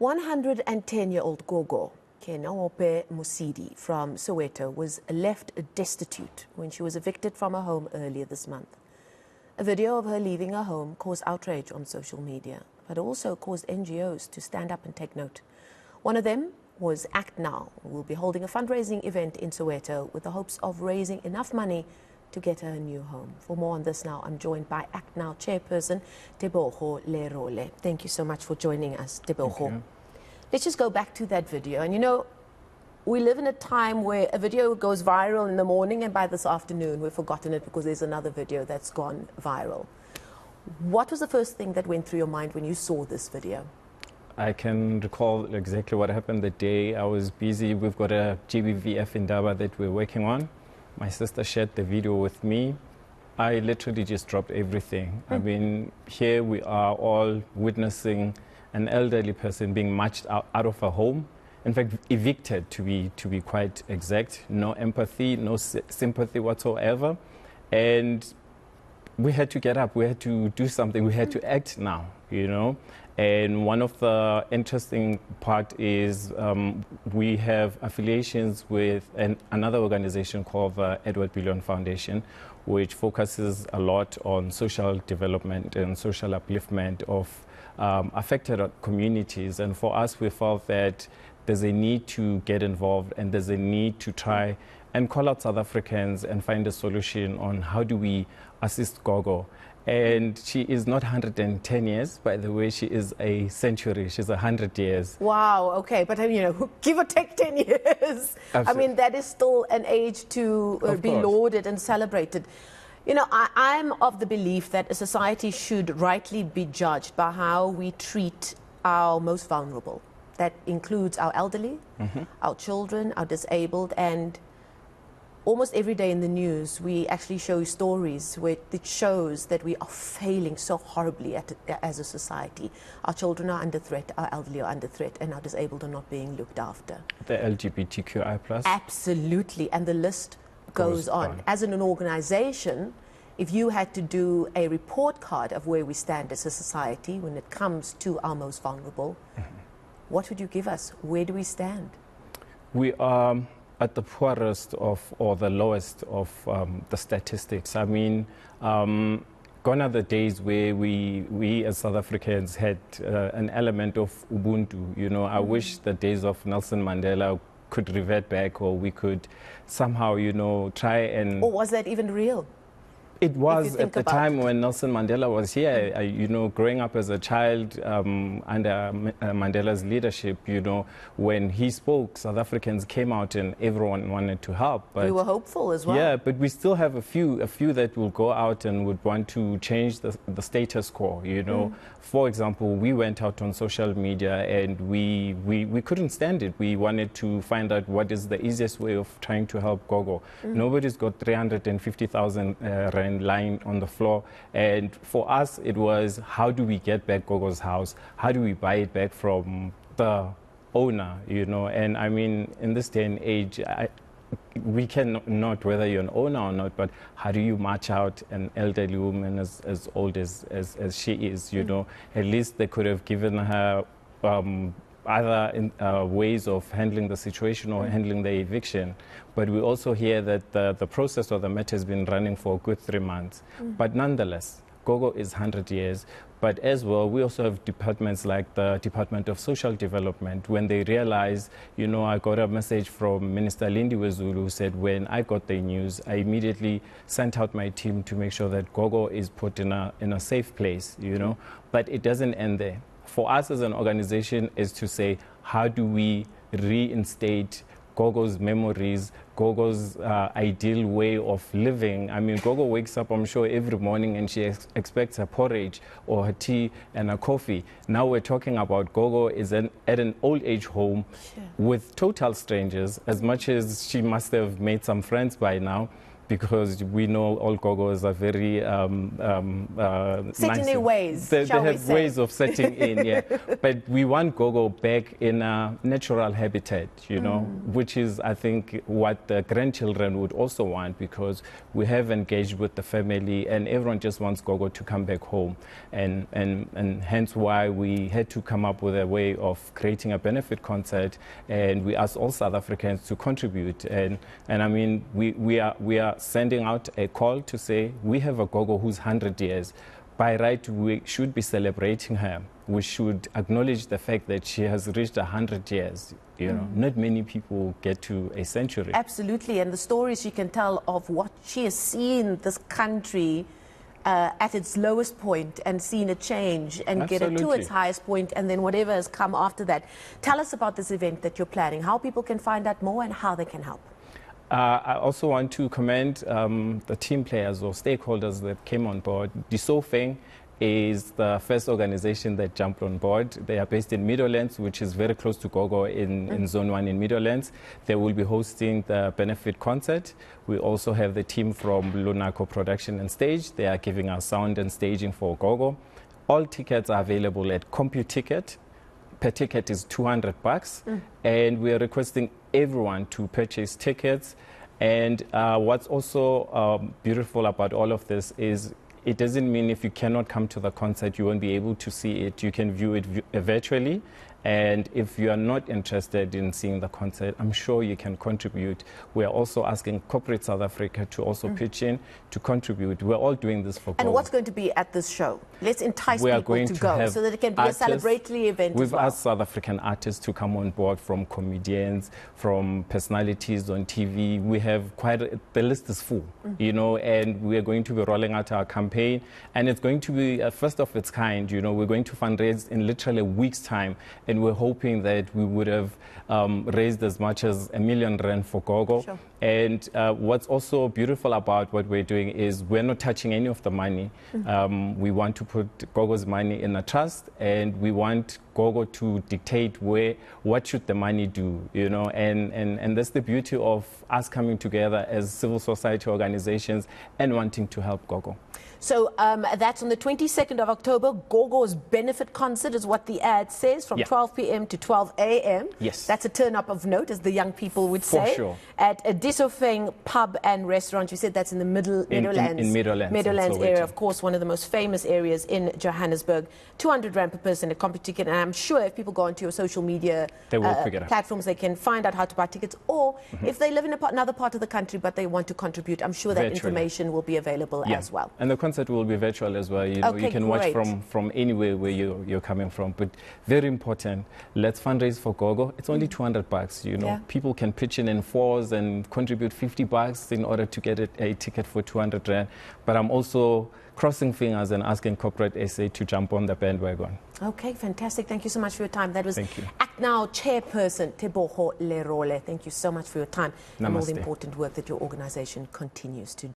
110-year-old gogo, Kenaope Musidi from Soweto, was left destitute when she was evicted from her home earlier this month. A video of her leaving her home caused outrage on social media, but also caused NGOs to stand up and take note. One of them was Act Now, who will be holding a fundraising event in Soweto with the hopes of raising enough money to get her a new home. For more on this now, I'm joined by Act Now chairperson, Teboho Lerole. Thank you so much for joining us, Teboho. Let's just go back to that video. And you know, we live in a time where a video goes viral in the morning and by this afternoon we've forgotten it because there's another video that's gone viral. What was the first thing that went through your mind when you saw this video? I can recall exactly what happened the day. I was busy. We've got a GBVF in Daba that we're working on. My sister shared the video with me. I literally just dropped everything. I mean, here we are all witnessing an elderly person being marched out of a home. In fact, evicted, to be quite exact. No empathy, no sympathy whatsoever. And we had to get up. We had to do something. We had to act now, you know. And one of the interesting part is we have affiliations with another organization called the Edward Billion Foundation, which focuses a lot on social development and social upliftment of affected communities. And for us, we felt that there's a need to get involved and there's a need to try and call out South Africans and find a solution on how do we assist Gogo. And she is not 110 years, by the way, she is a century. She's 100 years. Wow, okay, but you know, give or take 10 years. Absolutely. I mean, that is still an age to be lauded and celebrated. You know, I'm of the belief that a society should rightly be judged by how we treat our most vulnerable. That includes our elderly, our children, our disabled, and almost every day in the news, we actually show stories where it shows that we are failing so horribly as a society. Our children are under threat, our elderly are under threat, and our disabled are not being looked after. The LGBTQI+. Absolutely, and the list goes on. As an organization, if you had to do a report card of where we stand as a society when it comes to our most vulnerable, what would you give us? Where do we stand? We are at the poorest of, or the lowest of the statistics. I mean, gone are the days where we as South Africans had an element of Ubuntu. You know, I wish the days of Nelson Mandela could revert back, or we could somehow, you know, try and... Or was that even real? It was at the time when Nelson Mandela was here. You know, growing up as a child under Mandela's leadership, you know, when he spoke, South Africans came out and everyone wanted to help. But we were hopeful as well. Yeah, but we still have a few that will go out and would want to change the status quo, you know. For example, we went out on social media and we couldn't stand it. We wanted to find out what is the easiest way of trying to help Gogo. Nobody's got 350,000 rand lying on the floor, and for us it was, how do we get back Gogo's house? How do we buy it back from the owner, you know? And I mean, in this day and age, we can not whether you're an owner or not, but how do you march out an elderly woman as old as she is, you know? At least they could have given her other ways of handling the situation or handling the eviction. But we also hear that the process of the matter has been running for a good 3 months. But nonetheless, Gogo is 100 years. But as well, we also have departments like the Department of Social Development. When they realize, you know, I got a message from Minister Lindy Wezulu who said, when I got the news, I immediately sent out my team to make sure that Gogo is put in a safe place, you know. But it doesn't end there. For us as an organization is to say, how do we reinstate Gogo's memories, Gogo's ideal way of living? I mean, Gogo wakes up, I'm sure, every morning and she expects her porridge or her tea and a coffee. Now we're talking about Gogo is at an old age home with total strangers, as much as she must have made some friends by now. because we know all gogos are very set in their ways. They have ways of setting in, yeah. But we want gogo back in a natural habitat, you know, which is, I think, what the grandchildren would also want, because we have engaged with the family and everyone just wants gogo to come back home. And hence why we had to come up with a way of creating a benefit concert, and we asked all South Africans to contribute. And I mean, we are sending out a call to say we have a gogo who's 100 years. By right, we should be celebrating her. We should acknowledge the fact that she has reached 100 years. You know, not many people get to a century. Absolutely, and the stories she can tell of what she has seen this country at its lowest point and seen it change and Absolutely. Get it to its highest point, and then whatever has come after that. Tell us about this event that you're planning, how people can find out more and how they can help. I also want to commend the team players or stakeholders that came on board. Disofeng is the first organization that jumped on board. They are based in Meadowlands, which is very close to Gogo in Zone 1 in Meadowlands. They will be hosting the benefit concert. We also have the team from Lunaco Production and Stage. They are giving us sound and staging for Gogo. All tickets are available at CompuTicket. Per ticket is $200, and we are requesting everyone to purchase tickets. And what's also beautiful about all of this is it doesn't mean if you cannot come to the concert, you won't be able to see it. You can view it virtually. And if you are not interested in seeing the concert, I'm sure you can contribute. We are also asking corporate South Africa to also pitch in to contribute. We're all doing this for And gold. what's going to be at this show? Let's entice we are people going to to go have so that it can be artists. a celebratory event We've as well. asked South African artists to come on board, from comedians, from personalities on TV. We have the list is full, you know, and we are going to be rolling out our campaign, and it's going to be a first of its kind. You know, we're going to fundraise in literally a week's time, and we're hoping that we would have raised as much as R1 million for Gogo. Sure. And what's also beautiful about what we're doing is we're not touching any of the money. We want to put Gogo's money in a trust, and we want Gogo to dictate what should the money do, you know, and that's the beauty of us coming together as civil society organizations and wanting to help Gogo. So that's on the 22nd of October. Gogo's benefit concert is what the ad says, from 12 p.m. to 12 a.m. Yes. That's a turn-up of note, as the young people would For say. sure. At a Disofeng pub and restaurant. You said that's in the Meadowlands. In Meadowlands area, of course, one of the most famous areas in Johannesburg. 200 rand per person at CompuTicket. And I'm sure if people go onto your social media platforms, they can find out how to buy tickets. Or if they live in another part of the country but they want to contribute, I'm sure that information will be available as well. And the concert will be virtual as well. You know, you can watch from anywhere where you're coming from. But very important, let's fundraise for Gogo. It's only $200. You know, people can pitch in fours and contribute $50 in order to get a ticket for 200 rand. But I'm also crossing fingers and asking corporate SA to jump on the bandwagon. Okay, fantastic. Thank you so much for your time. That was Thank you. Act Now Chairperson Teboho Lerole. Thank you so much for your time Namaste. and all the important work that your organization continues to do.